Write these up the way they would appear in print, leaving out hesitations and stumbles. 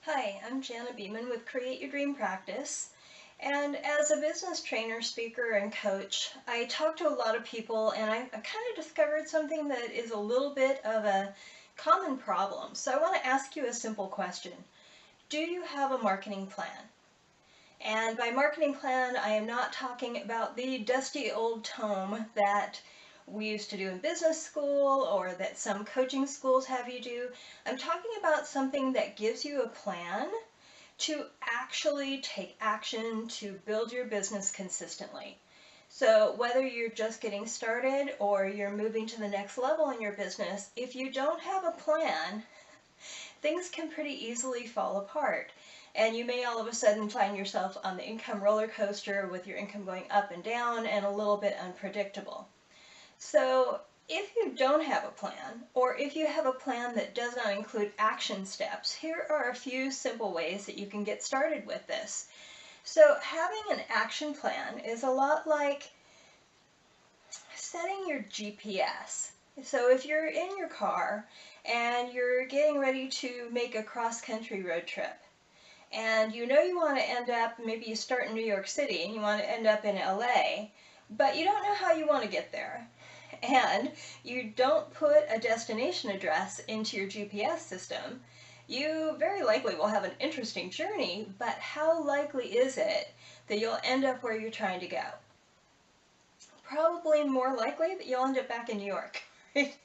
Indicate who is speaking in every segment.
Speaker 1: Hi, I'm Jana Beeman with Create Your Dream Practice. And as a business trainer, speaker, and coach, I talk to a lot of people and I kind of discovered something that is a little bit of a common problem. So I want to ask you a simple question. Do you have a marketing plan? And by marketing plan, I am not talking about the dusty old tome that we used to do in business school or that some coaching schools have you do. I'm talking about something that gives you a plan to actually take action to build your business consistently. So whether you're just getting started or you're moving to the next level in your business, if you don't have a plan, things can pretty easily fall apart. And you may all of a sudden find yourself on the income roller coaster with your income going up and down and a little bit unpredictable. So if you don't have a plan, or if you have a plan that does not include action steps, here are a few simple ways that you can get started with this. So having an action plan is a lot like setting your GPS. So if you're in your car and you're getting ready to make a cross-country road trip, and you know you want to end up, maybe you start in New York City and you want to end up in LA, but you don't know how you want to get there. And you don't put a destination address into your GPS system, you very likely will have an interesting journey, but how likely is it that you'll end up where you're trying to go? Probably more likely that you'll end up back in New York, right?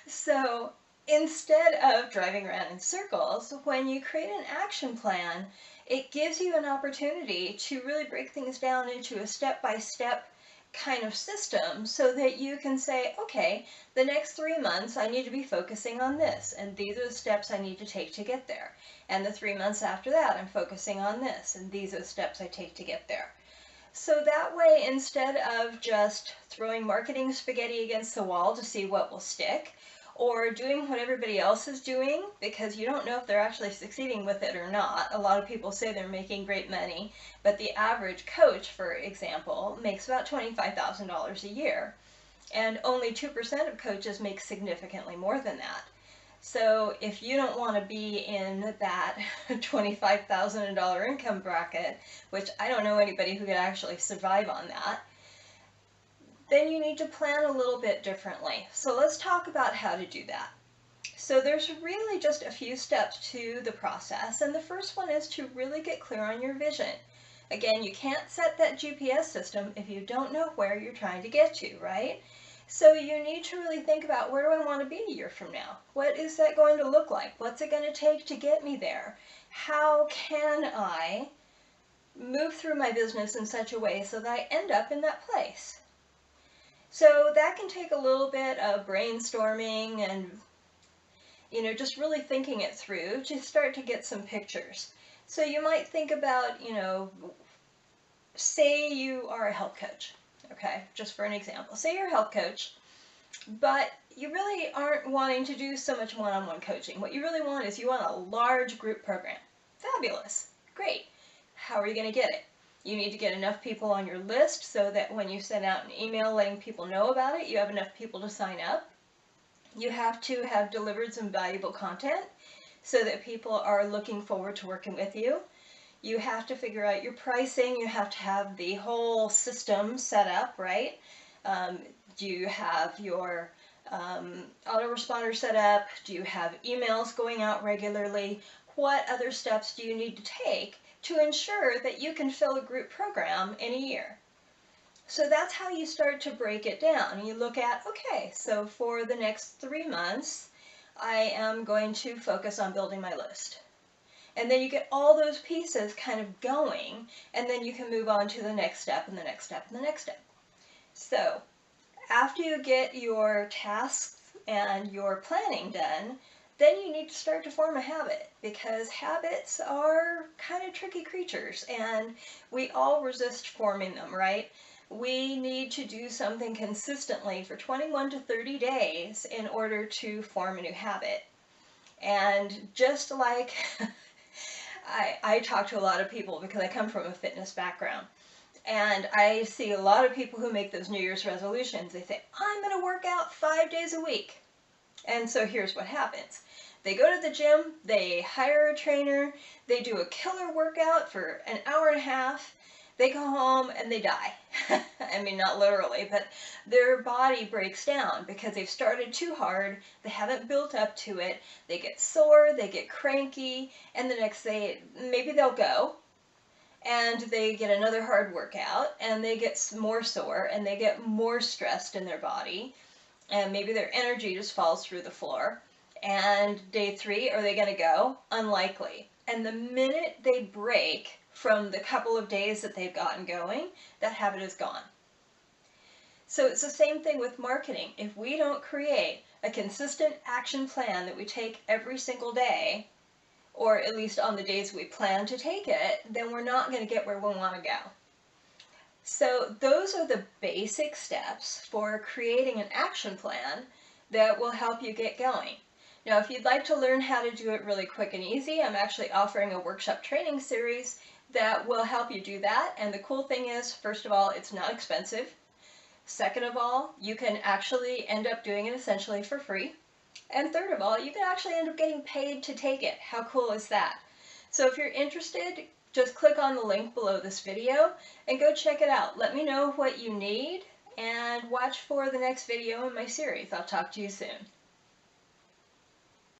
Speaker 1: So instead of driving around in circles, when you create an action plan, it gives you an opportunity to really break things down into a step-by-step kind of system so that you can say, okay, the next 3 months I need to be focusing on this, and these are the steps I need to take to get there. And the 3 months after that, I'm focusing on this, and these are the steps I take to get there. So that way, instead of just throwing marketing spaghetti against the wall to see what will stick, or doing what everybody else is doing because you don't know if they're actually succeeding with it or not. A lot of people say they're making great money, but the average coach, for example, makes about $25,000 a year, and only 2% of coaches make significantly more than that. So if you don't want to be in that $25,000 income bracket, which I don't know anybody who could actually survive on that, then you need to plan a little bit differently. So let's talk about how to do that. So there's really just a few steps to the process, and the first one is to really get clear on your vision. Again, you can't set that GPS system if you don't know where you're trying to get to, right? So you need to really think about, where do I want to be a year from now? What is that going to look like? What's it going to take to get me there? How can I move through my business in such a way so that I end up in that place? So that can take a little bit of brainstorming and, just really thinking it through to start to get some pictures. So you might think about, say you are a health coach, okay, just for an example. Say you're a health coach, but you really aren't wanting to do so much one-on-one coaching. What you really want is you want a large group program. Fabulous, great. How are you going to get it? You need to get enough people on your list so that when you send out an email letting people know about it, you have enough people to sign up. You have to have delivered some valuable content so that people are looking forward to working with you. You have to figure out your pricing. You have to have the whole system set up, right? Do you have your autoresponder set up? Do you have emails going out regularly? What other steps do you need to take to ensure that you can fill a group program in a year? So that's how you start to break it down. You look at, okay, so for the next 3 months, I am going to focus on building my list. And then you get all those pieces kind of going, and then you can move on to the next step and the next step and the next step. So after you get your tasks and your planning done, then you need to start to form a habit, because habits are kind of tricky creatures and we all resist forming them, right? We need to do something consistently for 21 to 30 days in order to form a new habit. And just like I talk to a lot of people because I come from a fitness background. And I see a lot of people who make those New Year's resolutions. They say, I'm going to work out 5 days a week. And so here's what happens. They go to the gym, they hire a trainer, they do a killer workout for an hour and a half, they go home and they die. I mean, not literally, but their body breaks down because they've started too hard, they haven't built up to it, they get sore, they get cranky, and the next day, maybe they'll go, and they get another hard workout, and they get more sore, and they get more stressed in their body, and maybe their energy just falls through the floor. And day 3, are they going to go? Unlikely. And the minute they break from the couple of days that they've gotten going, that habit is gone. So it's the same thing with marketing. If we don't create a consistent action plan that we take every single day, or at least on the days we plan to take it, then we're not going to get where we want to go. So those are the basic steps for creating an action plan that will help you get going. Now, if you'd like to learn how to do it really quick and easy, I'm actually offering a workshop training series that will help you do that. And the cool thing is, first of all, it's not expensive. Second of all, you can actually end up doing it essentially for free. And third of all, you can actually end up getting paid to take it. How cool is that? So if you're interested, just click on the link below this video and go check it out. Let me know what you need and watch for the next video in my series. I'll talk to you soon.